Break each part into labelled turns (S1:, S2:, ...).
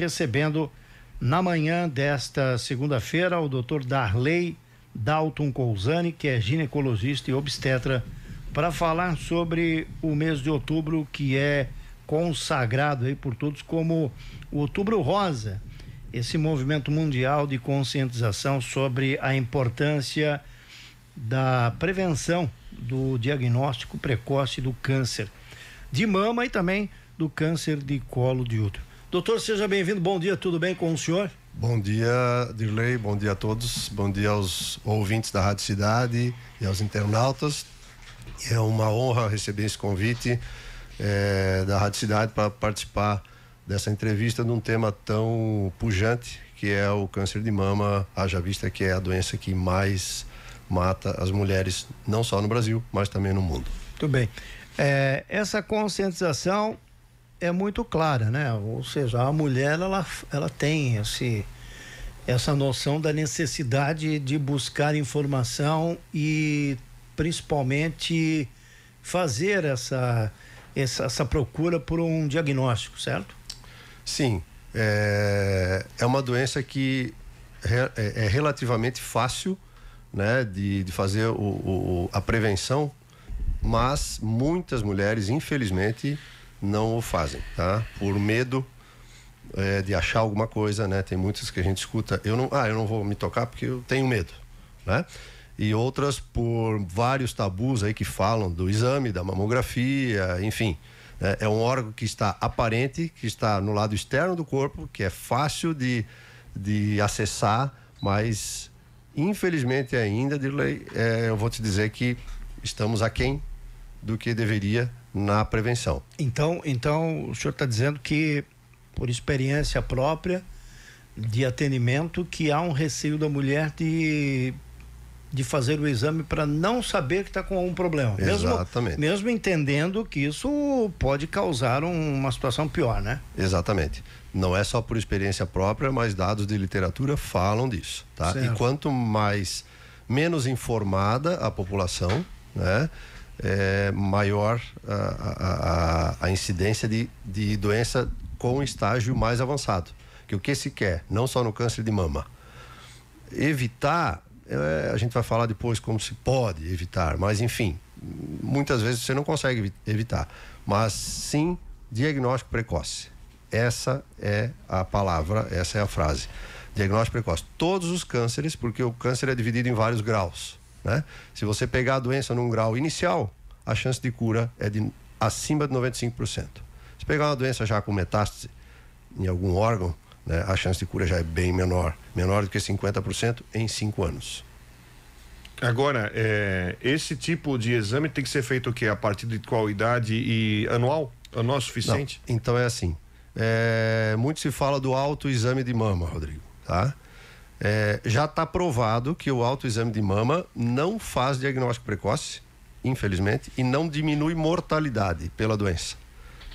S1: recebendo na manhã desta segunda-feira o Dr. Darley Dalton Cousani, que é ginecologista e obstetra, para falar sobre o mês de outubro, que é consagrado aí por todos como o Outubro Rosa, esse movimento mundial de conscientização sobre a importância da prevenção do diagnóstico precoce do câncer de mama e também do câncer de colo de útero. Doutor, seja bem-vindo, bom dia, tudo bem com o senhor?
S2: Bom dia, Dirley, bom dia a todos, bom dia aos ouvintes da Rádio Cidade e aos internautas. É uma honra receber esse convite da Rádio Cidade para participar dessa entrevista num tema tão pujante que é o câncer de mama, haja vista que é a doença que mais mata as mulheres, não só no Brasil, mas também no mundo.
S1: Muito bem. Essa conscientização é muito clara, né? Ou seja, a mulher ela tem essa noção da necessidade de buscar informação e principalmente fazer essa procura por um diagnóstico, certo?
S2: Sim, é uma doença que é relativamente fácil, né, de fazer a prevenção, mas muitas mulheres, infelizmente, não o fazem, tá? Por medo de achar alguma coisa, né? Tem muitas que a gente escuta, eu não vou me tocar porque eu tenho medo, né? E outras por vários tabus aí que falam do exame, da mamografia, enfim. É um órgão que está aparente, que está no lado externo do corpo, que é fácil de acessar, mas infelizmente ainda, Dirley, eu vou te dizer que estamos aquém do que deveria na prevenção.
S1: Então o senhor está dizendo que, por experiência própria de atendimento, que há um receio da mulher de fazer o exame para não saber que está com algum problema.
S2: Exatamente.
S1: Mesmo entendendo que isso pode causar uma situação pior, né?
S2: Exatamente. Não é só por experiência própria, mas dados de literatura falam disso, tá?
S1: Certo.
S2: E quanto menos informada a população, né? Maior a incidência de doença com estágio mais avançado. Que o que se quer, não só no câncer de mama, evitar, a gente vai falar depois como se pode evitar, mas enfim, muitas vezes você não consegue evitar, mas sim diagnóstico precoce. Essa é a palavra, essa é a frase. Diagnóstico precoce. Todos os cânceres, porque o câncer é dividido em vários graus, né? Se você pegar a doença num grau inicial, a chance de cura é acima de 95%. Se pegar uma doença já com metástase em algum órgão, né, a chance de cura já é bem menor do que 50% em 5 anos.
S3: Agora, esse tipo de exame tem que ser feito o quê? A partir de qual idade e anual? Anual é suficiente?
S2: Não, então é assim, muito se fala do autoexame de mama, Rodrigo, tá? Já está provado que o autoexame de mama não faz diagnóstico precoce, infelizmente, e não diminui mortalidade pela doença,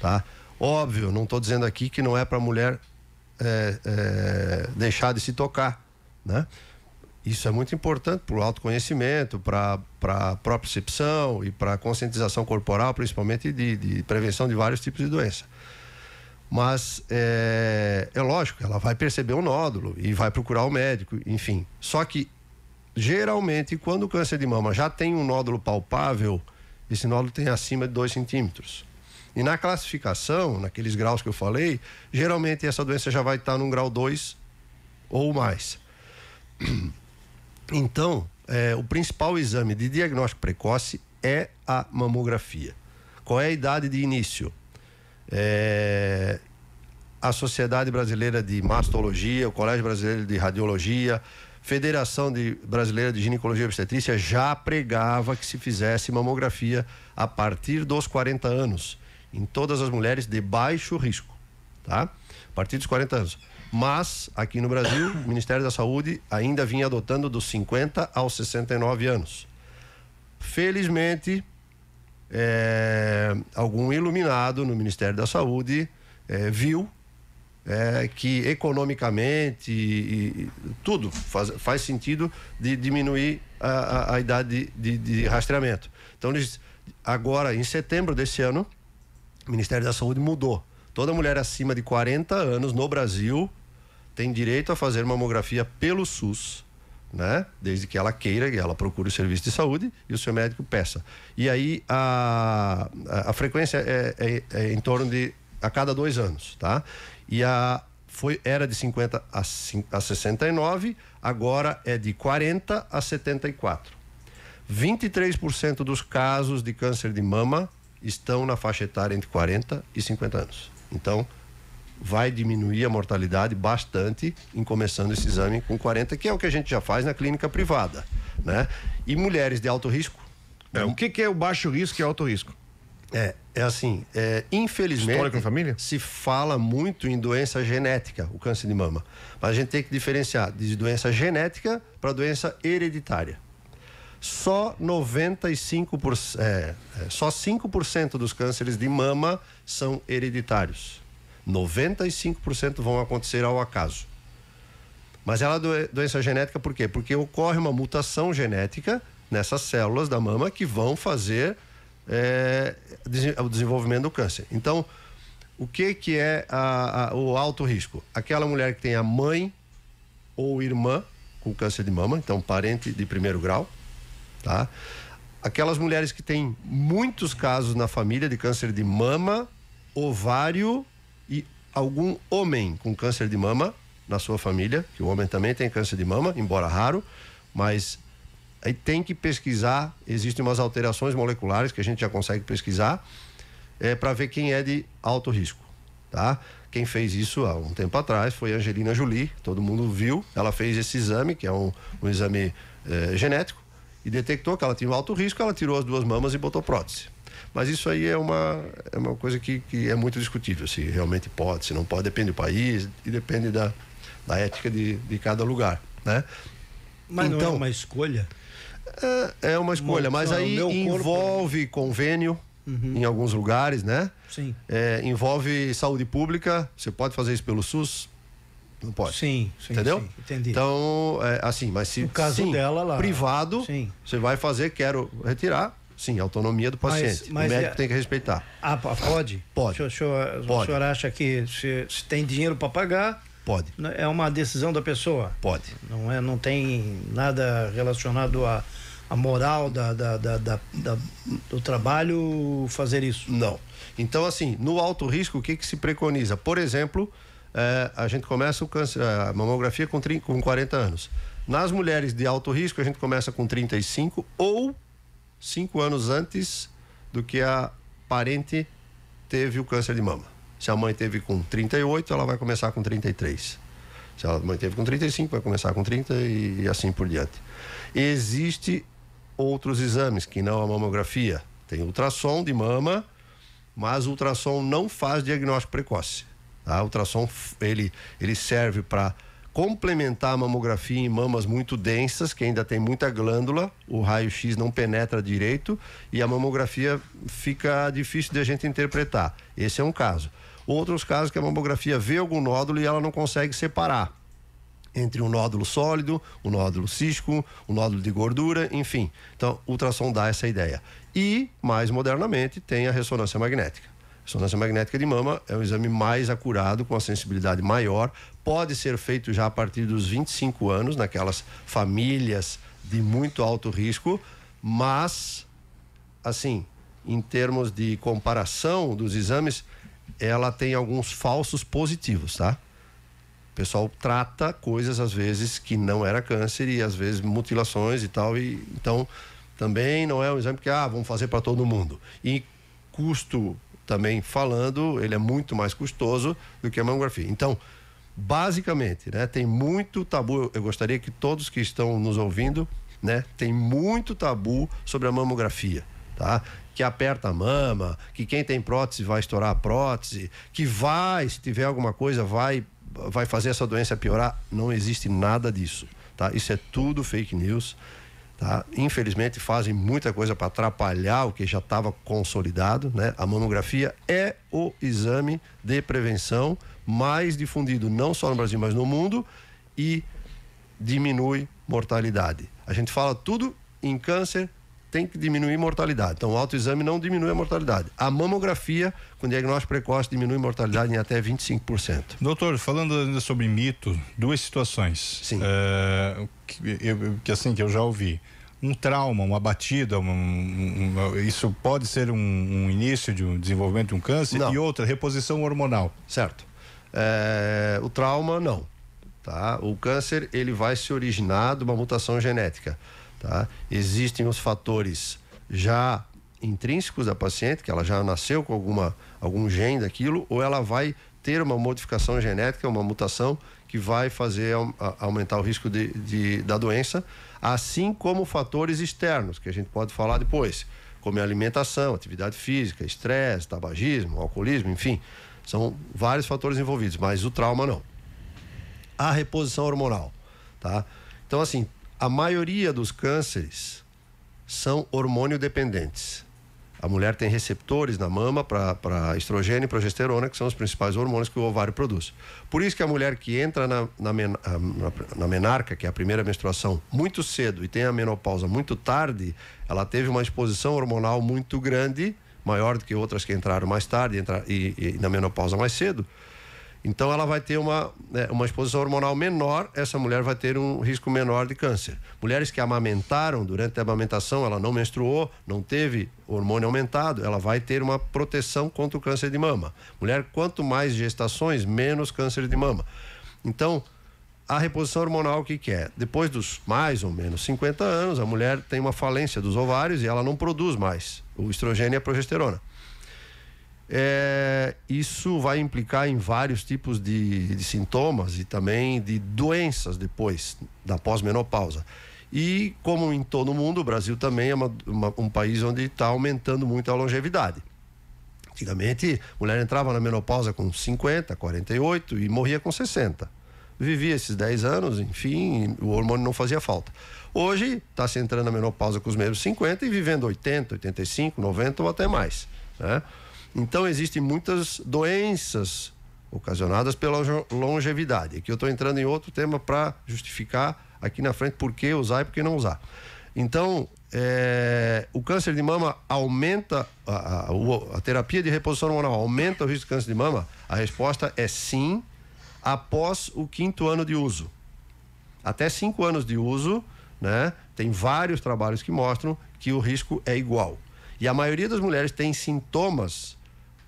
S2: tá? Óbvio, não estou dizendo aqui que não é para a mulher deixar de se tocar, né? Isso é muito importante para o autoconhecimento, para a propriocepção e para a conscientização corporal, principalmente de prevenção de vários tipos de doença. Mas é lógico, ela vai perceber um nódulo e vai procurar o médico, enfim. Só que, geralmente, quando o câncer de mama já tem um nódulo palpável, esse nódulo tem acima de 2 centímetros. E na classificação, naqueles graus que eu falei, geralmente essa doença já vai estar num grau 2 ou mais. Então, o principal exame de diagnóstico precoce é a mamografia. Qual é a idade de início? A Sociedade Brasileira de Mastologia, o Colégio Brasileiro de Radiologia, Federação Brasileira de Ginecologia e Obstetrícia já pregava que se fizesse mamografia a partir dos 40 anos, em todas as mulheres de baixo risco, tá? A partir dos 40 anos. Mas, aqui no Brasil, o Ministério da Saúde ainda vinha adotando dos 50 aos 69 anos. Felizmente, algum iluminado no Ministério da Saúde viu que economicamente e tudo faz sentido de diminuir a idade de rastreamento. Então, agora, em setembro desse ano, o Ministério da Saúde mudou. Toda mulher acima de 40 anos no Brasil tem direito a fazer mamografia pelo SUS, né? Desde que ela queira, que ela procure o serviço de saúde e o seu médico peça. E aí a frequência é em torno de a cada 2 anos, tá? E era de 50 a 69, agora é de 40 a 74. 23% dos casos de câncer de mama estão na faixa etária entre 40 e 50 anos. Então, vai diminuir a mortalidade bastante em começando esse exame com 40, que é o que a gente já faz na clínica privada, né? E mulheres de alto risco.
S3: O que é o baixo risco e alto risco?
S2: Infelizmente,
S3: histórico na família?
S2: Se fala muito em doença genética, o câncer de mama. Mas a gente tem que diferenciar de doença genética para doença hereditária. Só 5% dos cânceres de mama são hereditários. 95% vão acontecer ao acaso. Mas ela é doença genética por quê? Porque ocorre uma mutação genética nessas células da mama que vão fazer o desenvolvimento do câncer. Então, o que é o alto risco? Aquela mulher que tem a mãe ou irmã com câncer de mama, então parente de primeiro grau, tá? Aquelas mulheres que têm muitos casos na família de câncer de mama, ovário e algum homem com câncer de mama na sua família, que o homem também tem câncer de mama, embora raro, mas aí tem que pesquisar, existem umas alterações moleculares que a gente já consegue pesquisar para ver quem é de alto risco, tá? Quem fez isso há um tempo atrás foi a Angelina Jolie, todo mundo viu, ela fez esse exame, que é um exame genético, e detectou que ela tinha um alto risco, ela tirou as 2 mamas e botou prótese. Mas isso aí é uma coisa que é muito discutível, se realmente pode, se não pode, depende do país e depende da ética de cada lugar, né?
S1: Mas então, não é uma escolha?
S2: É uma escolha, mas aí envolve convênio em alguns lugares, né?
S1: Sim.
S2: Envolve saúde pública, você pode fazer isso pelo SUS? Não pode.
S1: Sim,
S2: entendeu?
S1: Sim, entendi.
S2: Então, mas se
S1: no caso dela lá,
S2: privado, você vai fazer, quero retirar. Sim, autonomia do paciente. Mas o médico tem que respeitar.
S1: Pode?
S2: Pode.
S1: O senhor acha que se tem dinheiro para pagar?
S2: Pode.
S1: É uma decisão da pessoa?
S2: Pode.
S1: Não tem nada relacionado à moral do trabalho fazer isso?
S2: Não. Então, assim, no alto risco, o que se preconiza? Por exemplo, a gente começa a mamografia com 40 anos. Nas mulheres de alto risco, a gente começa com 35 ou 5 anos antes do que a parente teve o câncer de mama. Se a mãe teve com 38, ela vai começar com 33. Se a mãe teve com 35, vai começar com 30 e assim por diante. Existem outros exames que não a mamografia. Tem ultrassom de mama, mas o ultrassom não faz diagnóstico precoce. Tá? O ultrassom ele serve para complementar a mamografia em mamas muito densas, que ainda tem muita glândula, o raio-x não penetra direito e a mamografia fica difícil de a gente interpretar. Esse é um caso. Outros casos que a mamografia vê algum nódulo e ela não consegue separar entre um nódulo sólido, um nódulo cístico, um nódulo de gordura, enfim. Então, o ultrassom dá essa ideia. E, mais modernamente, tem a ressonância magnética. A ressonância magnética de mama é um exame mais acurado, com a sensibilidade maior, pode ser feito já a partir dos 25 anos, naquelas famílias de muito alto risco, mas, assim, em termos de comparação dos exames, ela tem alguns falsos positivos, tá? O pessoal trata coisas, às vezes, que não era câncer e, às vezes, mutilações e tal, e então, também não é um exame que, vamos fazer para todo mundo. E custo, também falando, ele é muito mais custoso do que a mamografia. Então, basicamente, né, tem muito tabu. Eu gostaria que todos que estão nos ouvindo, né, tem muito tabu sobre a mamografia, tá? Que aperta a mama, que quem tem prótese vai estourar a prótese, que se tiver alguma coisa, vai fazer essa doença piorar. Não existe nada disso, tá? Isso é tudo fake news. Tá? Infelizmente fazem muita coisa para atrapalhar o que já estava consolidado, né? A mamografia é o exame de prevenção mais difundido não só no Brasil, mas no mundo, e diminui mortalidade. A gente fala tudo em câncer, tem que diminuir mortalidade. Então, o autoexame não diminui a mortalidade. A mamografia, com diagnóstico precoce, diminui mortalidade em até 25%.
S4: Doutor, falando ainda sobre mito, duas situações.
S2: Sim.
S4: Que eu já ouvi. Um trauma, uma batida, isso pode ser um início de um desenvolvimento de um câncer? Não. E outra, reposição hormonal.
S2: Certo. O trauma, não. Tá? O câncer, ele vai se originar de uma mutação genética. Tá? Existem os fatores já intrínsecos da paciente, que ela já nasceu com algum gene daquilo, ou ela vai ter uma modificação genética, uma mutação que vai fazer aumentar o risco da doença, assim como fatores externos, que a gente pode falar depois, como a alimentação, atividade física, estresse, tabagismo, alcoolismo, enfim, são vários fatores envolvidos, mas o trauma não. A reposição hormonal, tá? Então, assim, a maioria dos cânceres são hormônio dependentes. A mulher tem receptores na mama para estrogênio e progesterona, que são os principais hormônios que o ovário produz. Por isso que a mulher que entra na menarca, que é a primeira menstruação, muito cedo e tem a menopausa muito tarde, ela teve uma exposição hormonal muito grande, maior do que outras que entraram mais tarde e na menopausa mais cedo. Então, ela vai ter uma exposição hormonal menor, essa mulher vai ter um risco menor de câncer. Mulheres que amamentaram, durante a amamentação, ela não menstruou, não teve hormônio aumentado, ela vai ter uma proteção contra o câncer de mama. Mulher, quanto mais gestações, menos câncer de mama. Então, a reposição hormonal, o que é? Depois dos mais ou menos 50 anos, a mulher tem uma falência dos ovários e ela não produz mais o estrogênio e a progesterona. Isso vai implicar em vários tipos de sintomas e também de doenças depois da pós-menopausa. E como em todo o mundo, o Brasil também é um país onde está aumentando muito a longevidade. Antigamente, a mulher entrava na menopausa com 50, 48 e morria com 60. Vivia esses 10 anos, enfim, o hormônio não fazia falta. Hoje, está se entrando na menopausa com os mesmos 50 e vivendo 80, 85, 90 ou até mais, né? Então, existem muitas doenças ocasionadas pela longevidade. Aqui eu estou entrando em outro tema para justificar aqui na frente por que usar e por que não usar. Então, o câncer de mama aumenta, a terapia de reposição hormonal aumenta o risco de câncer de mama? A resposta é sim, após o 5º ano de uso. Até 5 anos de uso, né, tem vários trabalhos que mostram que o risco é igual. E a maioria das mulheres tem sintomas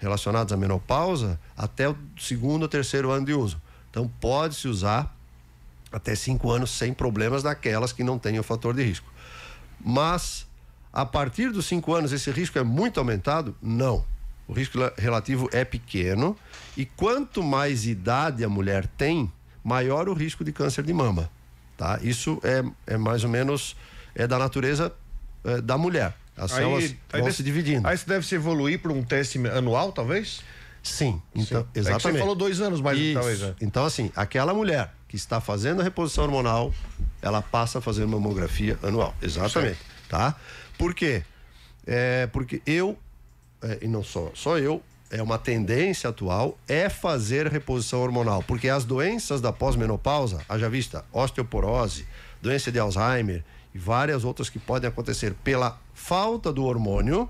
S2: relacionados à menopausa até o 2º ou 3º ano de uso. Então, pode-se usar até 5 anos sem problemas daquelas que não têm o fator de risco. Mas, a partir dos 5 anos, esse risco é muito aumentado? Não. O risco relativo é pequeno e quanto mais idade a mulher tem, maior o risco de câncer de mama. Tá? Isso é mais ou menos da natureza da mulher. As células vão se dividindo.
S3: Aí isso deve se evoluir para um teste anual, talvez?
S2: Sim, então, exatamente.
S3: Você falou 2 anos, mas talvez.
S2: Então, assim, aquela mulher que está fazendo a reposição hormonal, ela passa a fazer mamografia anual. Exatamente. Tá? Por quê? Porque e não só eu, é uma tendência atual, fazer reposição hormonal. Porque as doenças da pós-menopausa, haja vista, osteoporose, doença de Alzheimer e várias outras que podem acontecer pela falta do hormônio,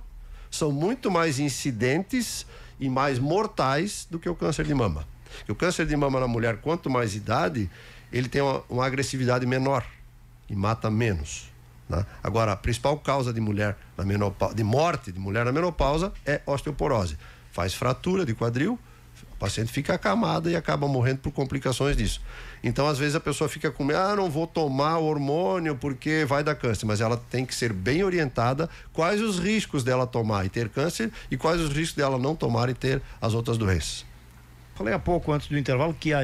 S2: são muito mais incidentes e mais mortais do que o câncer de mama. E o câncer de mama na mulher, quanto mais idade, ele tem uma agressividade menor e mata menos, né? Agora, a principal causa de morte de mulher na menopausa é osteoporose. Faz fratura de quadril, a paciente fica acamada e acaba morrendo por complicações disso. Então, às vezes, a pessoa fica com medo, não vou tomar hormônio porque vai dar câncer, mas ela tem que ser bem orientada quais os riscos dela tomar e ter câncer e quais os riscos dela não tomar e ter as outras doenças.
S1: Falei há pouco, antes do intervalo, que a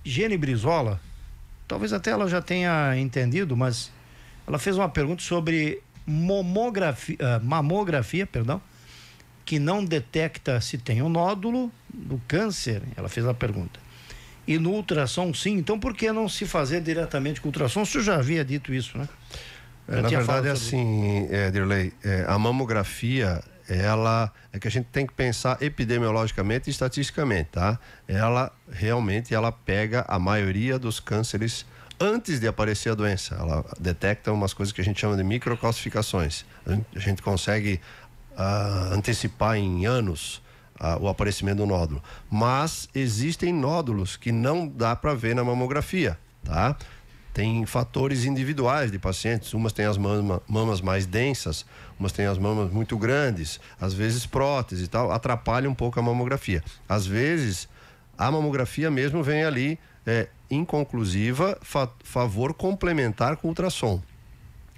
S1: Gene Brizola, talvez até ela já tenha entendido, mas ela fez uma pergunta sobre mamografia, que não detecta se tem um nódulo do câncer. Ela fez a pergunta. E no ultrassom, sim. Então, por que não se fazer diretamente com o ultrassom? O senhor já havia dito isso, né?
S2: Na verdade, é assim, Dirley, a mamografia, é que a gente tem que pensar epidemiologicamente e estatisticamente, tá? Ela realmente pega a maioria dos cânceres antes de aparecer a doença. Ela detecta umas coisas que a gente chama de microcalcificações. A gente consegue antecipar em anos o aparecimento do nódulo. Mas existem nódulos que não dá para ver na mamografia, tá? Tem fatores individuais de pacientes. Umas têm as mamas mais densas, umas têm as mamas muito grandes, às vezes prótese e tal, atrapalha um pouco a mamografia. Às vezes, a mamografia mesmo vem ali inconclusiva, favor complementar com ultrassom.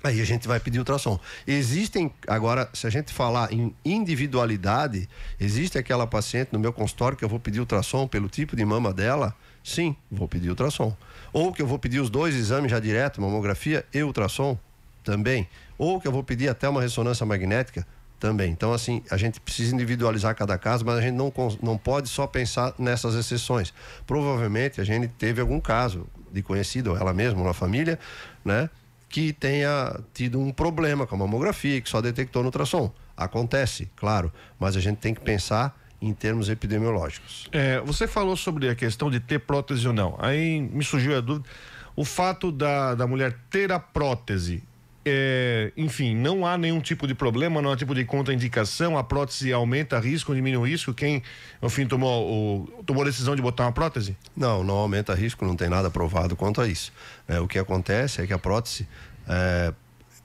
S2: Aí a gente vai pedir ultrassom. Existem, agora, se a gente falar em individualidade, existe aquela paciente no meu consultório que eu vou pedir ultrassom pelo tipo de mama dela? Sim, vou pedir ultrassom. Ou que eu vou pedir os 2 exames já direto, mamografia e ultrassom? Também. Ou que eu vou pedir até uma ressonância magnética? Também. Então, assim, a gente precisa individualizar cada caso, mas a gente não pode só pensar nessas exceções. Provavelmente a gente teve algum caso de conhecido, ou ela mesma, uma família, né? Que tenha tido um problema com a mamografia, que só detectou no ultrassom. Acontece, claro, mas a gente tem que pensar em termos epidemiológicos.
S3: Você falou sobre a questão de ter prótese ou não. Aí me surgiu a dúvida. O fato da mulher ter a prótese, enfim, não há nenhum tipo de problema, não há tipo de contraindicação, a prótese aumenta risco, diminui o risco, quem, enfim, tomou a decisão de botar uma prótese?
S2: Não aumenta risco, não tem nada provado quanto a isso. O que acontece é que a prótese,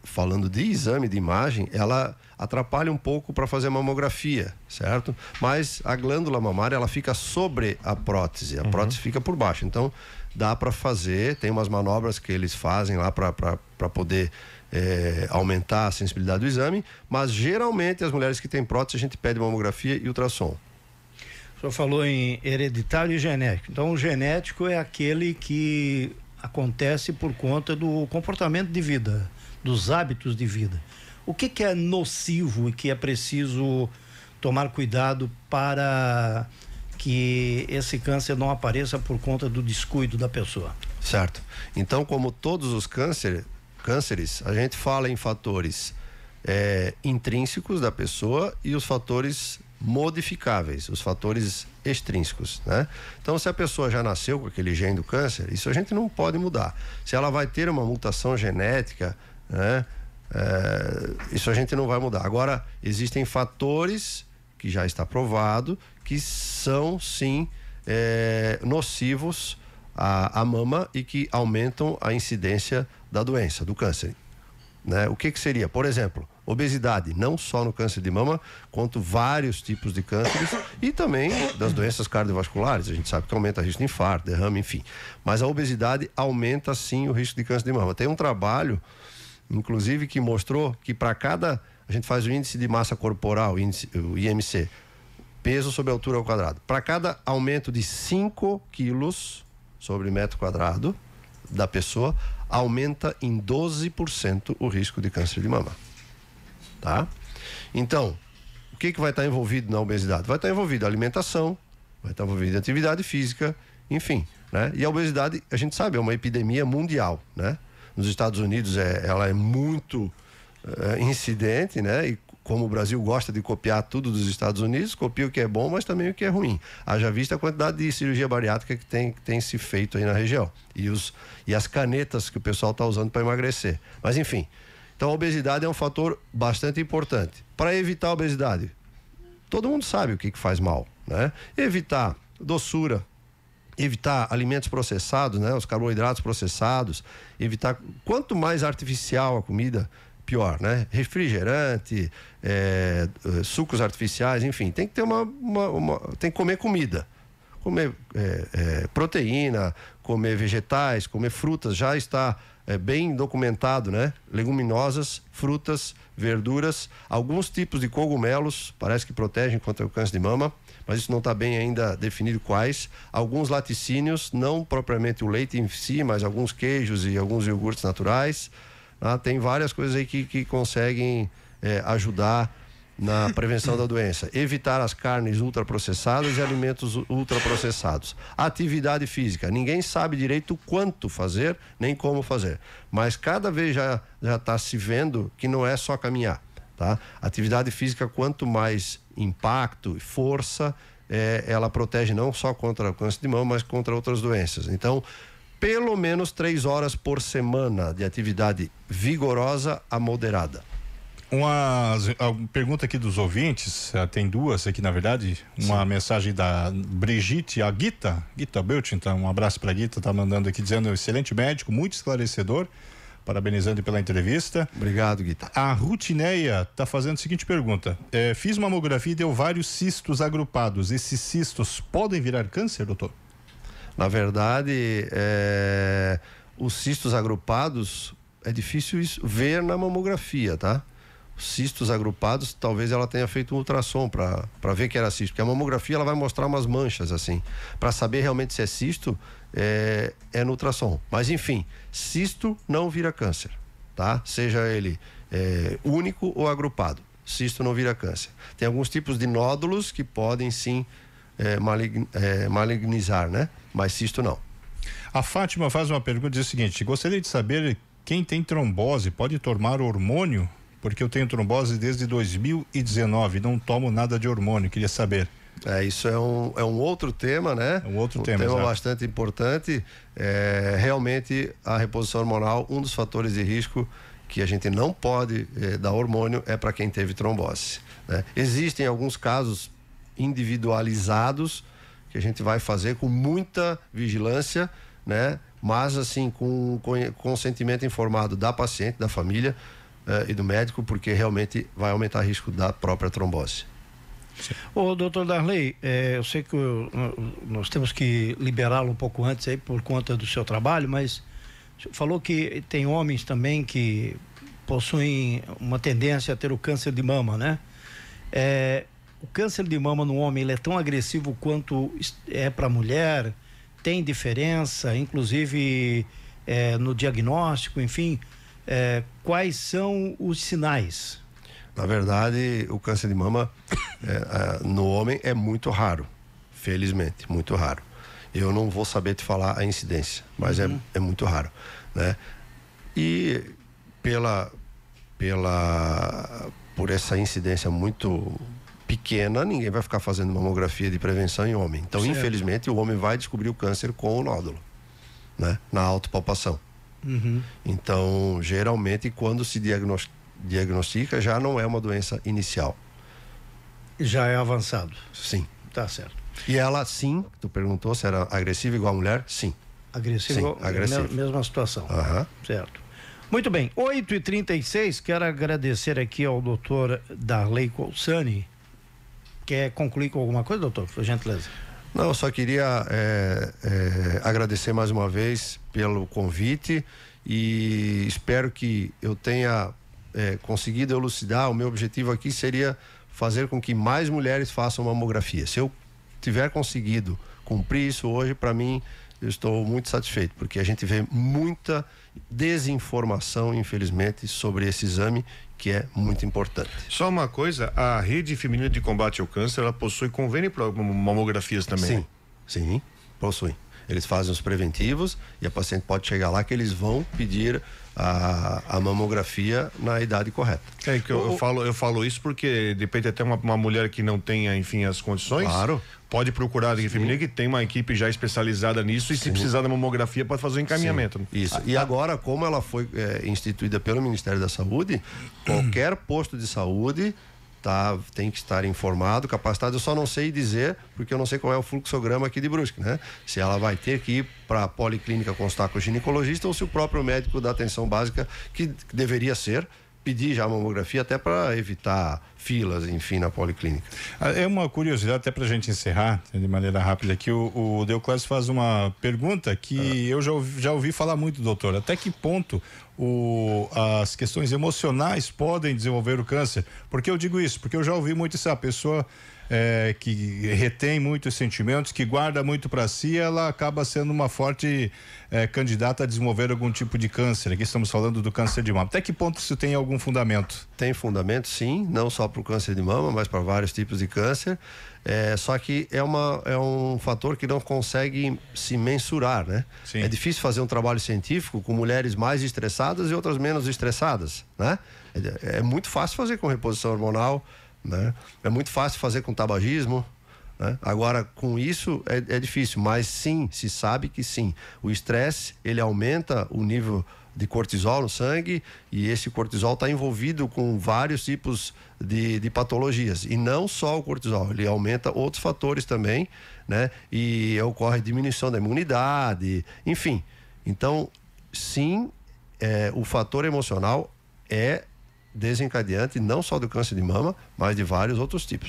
S2: falando de exame de imagem, ela atrapalha um pouco para fazer mamografia, certo? Mas a glândula mamária, ela fica sobre a prótese, a prótese fica por baixo, então dá para fazer, tem umas manobras que eles fazem lá para poder aumentar a sensibilidade do exame, mas geralmente as mulheres que têm prótese a gente pede mamografia e ultrassom.
S1: O senhor falou em hereditário e genético. Então, o genético é aquele que acontece por conta do comportamento de vida, dos hábitos de vida. O que é nocivo e que é preciso tomar cuidado para que esse câncer não apareça por conta do descuido da pessoa?
S2: Certo. Então, como todos os cânceres, a gente fala em fatores intrínsecos da pessoa e os fatores modificáveis, os fatores extrínsecos, né? Então, se a pessoa já nasceu com aquele gene do câncer, isso a gente não pode mudar. Se ela vai ter uma mutação genética, né? Isso a gente não vai mudar. Agora, existem fatores que já está provado que são sim nocivos à mama e que aumentam a incidência da doença, do câncer, né? O que seria? Por exemplo, obesidade, não só no câncer de mama, quanto vários tipos de cânceres e também das doenças cardiovasculares. A gente sabe que aumenta o risco de infarto, derrame, enfim. Mas a obesidade aumenta sim o risco de câncer de mama. Tem um trabalho, inclusive, que mostrou que para cada... A gente faz o índice de massa corporal, o IMC, peso sobre altura ao quadrado. Para cada aumento de 5 quilos sobre metro quadrado da pessoa, aumenta em 12% o risco de câncer de mama. Tá? Então, o que vai estar envolvido na obesidade? Vai estar envolvido a alimentação, vai estar envolvido a atividade física, enfim, né? E a obesidade, a gente sabe, é uma epidemia mundial, né? Nos Estados Unidos ela é muito incidente, né? E como o Brasil gosta de copiar tudo dos Estados Unidos, copia o que é bom, mas também o que é ruim. Haja vista a quantidade de cirurgia bariátrica que tem se feito aí na região. E as canetas que o pessoal está usando para emagrecer. Mas enfim, então a obesidade é um fator bastante importante. Para evitar a obesidade, todo mundo sabe o que faz mal, né? Evitar doçura, evitar alimentos processados, né? Os carboidratos processados, evitar, quanto mais artificial a comida, pior, né? Refrigerante, sucos artificiais, enfim, tem que ter tem que comer comida, comer proteína, comer vegetais, comer frutas, já está bem documentado, né? Leguminosas, frutas, verduras, alguns tipos de cogumelos, parece que protegem contra o câncer de mama, mas isso não está bem ainda definido quais. Alguns laticínios, não propriamente o leite em si, mas alguns queijos e alguns iogurtes naturais. Tem várias coisas aí que conseguem ajudar na prevenção da doença. Evitar as carnes ultraprocessadas e alimentos ultraprocessados. Atividade física. Ninguém sabe direito quanto fazer, nem como fazer. Mas cada vez já está se vendo que não é só caminhar. tá? Atividade física, quanto mais impacto e força, ela protege não só contra o câncer de mama, mas contra outras doenças. Então, pelo menos 3 horas por semana de atividade vigorosa a moderada.
S4: Uma pergunta aqui dos ouvintes, tem duas aqui na verdade. Uma mensagem da Brigitte, a Guita Beltin, então um abraço para a Guita, tá mandando aqui dizendo: excelente médico, muito esclarecedor, parabenizando pela entrevista.
S2: Obrigado, Guita.
S4: A Rutineia tá fazendo a seguinte pergunta: fiz mamografia e deu vários cistos agrupados, esses cistos podem virar câncer, doutor?
S2: Na verdade, os cistos agrupados é difícil ver na mamografia, tá? Cistos agrupados, talvez ela tenha feito um ultrassom para ver que era cisto, porque a mamografia ela vai mostrar umas manchas assim, para saber realmente se é cisto, é no ultrassom. Mas enfim, cisto não vira câncer, tá? Seja ele único ou agrupado, cisto não vira câncer. Tem alguns tipos de nódulos que podem sim malignizar, né? Mas cisto não.
S4: A Fátima faz uma pergunta, diz o seguinte: gostaria de saber, quem tem trombose pode tomar hormônio? Porque eu tenho trombose desde 2019, não tomo nada de hormônio, queria saber.
S2: Isso é um outro tema, né?
S4: Um outro tema
S2: bastante importante. Realmente a reposição hormonal, um dos fatores de risco que a gente não pode dar hormônio é para quem teve trombose, né? Existem alguns casos individualizados que a gente vai fazer com muita vigilância, né? Mas assim, com consentimento informado da paciente, da família e do médico, porque realmente vai aumentar o risco da própria trombose.
S1: Ô, doutor Darley, eu sei que nós temos que liberá-lo um pouco antes aí por conta do seu trabalho, mas o senhor falou que tem homens também que possuem uma tendência a ter o câncer de mama, né? O câncer de mama no homem, ele é tão agressivo quanto é para a mulher? Tem diferença, inclusive no diagnóstico, enfim, quais são os sinais?
S2: Na verdade, o câncer de mama no homem é muito raro, felizmente, muito raro. Eu não vou saber te falar a incidência, mas é muito raro, né? E por essa incidência muito pequena, ninguém vai ficar fazendo mamografia de prevenção em homem. Então, certo, infelizmente, o homem vai descobrir o câncer com o nódulo, né? Na autopalpação. Então, geralmente, quando se diagnostica, já não é uma doença inicial.
S1: Já é avançado.
S2: Sim.
S1: Tá certo.
S2: E ela, sim, tu perguntou se era agressiva igual a mulher? Sim.
S1: Agressiva, mesma situação. Certo. Muito bem, 8h36, quero agradecer aqui ao doutor Darley Colsani. Quer concluir com alguma coisa, doutor, por gentileza?
S2: Não, eu só queria agradecer mais uma vez pelo convite e espero que eu tenha conseguido elucidar. O meu objetivo aqui seria fazer com que mais mulheres façam mamografia. Se eu tiver conseguido cumprir isso hoje, para mim, eu estou muito satisfeito, porque a gente vê muita desinformação, infelizmente, sobre esse exame, que é muito importante.
S3: Só uma coisa, a Rede Feminina de Combate ao Câncer, ela possui convênio para mamografias também?
S2: Sim, possui. Eles fazem os preventivos e a paciente pode chegar lá que eles vão pedir a mamografia na idade correta.
S3: Eu falo isso porque de repente até uma mulher que não tenha, enfim, as condições,
S2: claro,
S3: pode procurar a Rede Feminina, que tem uma equipe já especializada nisso, e se precisar da mamografia pode fazer o encaminhamento.
S2: Sim, isso. E agora, como ela foi instituída pelo Ministério da Saúde, qualquer posto de saúde tem que estar informado, capacitado. Eu só não sei dizer, porque eu não sei qual é o fluxograma aqui de Brusque, né? Se ela vai ter que ir para a policlínica constar com o ginecologista, ou se o próprio médico da atenção básica, que deveria ser, pedir já a mamografia, até para evitar filas, enfim, na policlínica.
S4: É uma curiosidade, até para a gente encerrar de maneira rápida aqui, o Deoclésio faz uma pergunta que eu já ouvi falar muito, doutor. Até que ponto as questões emocionais podem desenvolver o câncer? Porque eu digo isso, porque eu já ouvi muito isso, a pessoa que retém muitos sentimentos, que guarda muito para si, ela acaba sendo uma forte candidata a desenvolver algum tipo de câncer. Aqui estamos falando do câncer de mama. Até que ponto isso tem algum fundamento?
S2: Tem fundamento, sim, não só para o câncer de mama, mas para vários tipos de câncer. Só que é um fator que não consegue se mensurar, né?
S4: Sim.
S2: É difícil fazer um trabalho científico com mulheres mais estressadas e outras menos estressadas, né? É muito fácil fazer com reposição hormonal, né? É muito fácil fazer com tabagismo, né? Agora, com isso é difícil, mas sim, se sabe que sim. O estresse, ele aumenta o nível de cortisol no sangue, e esse cortisol está envolvido com vários tipos de patologias, e não só o cortisol, ele aumenta outros fatores também, né? E ocorre diminuição da imunidade, enfim. Então, sim, o fator emocional é desencadeante não só do câncer de mama, mas de vários outros tipos.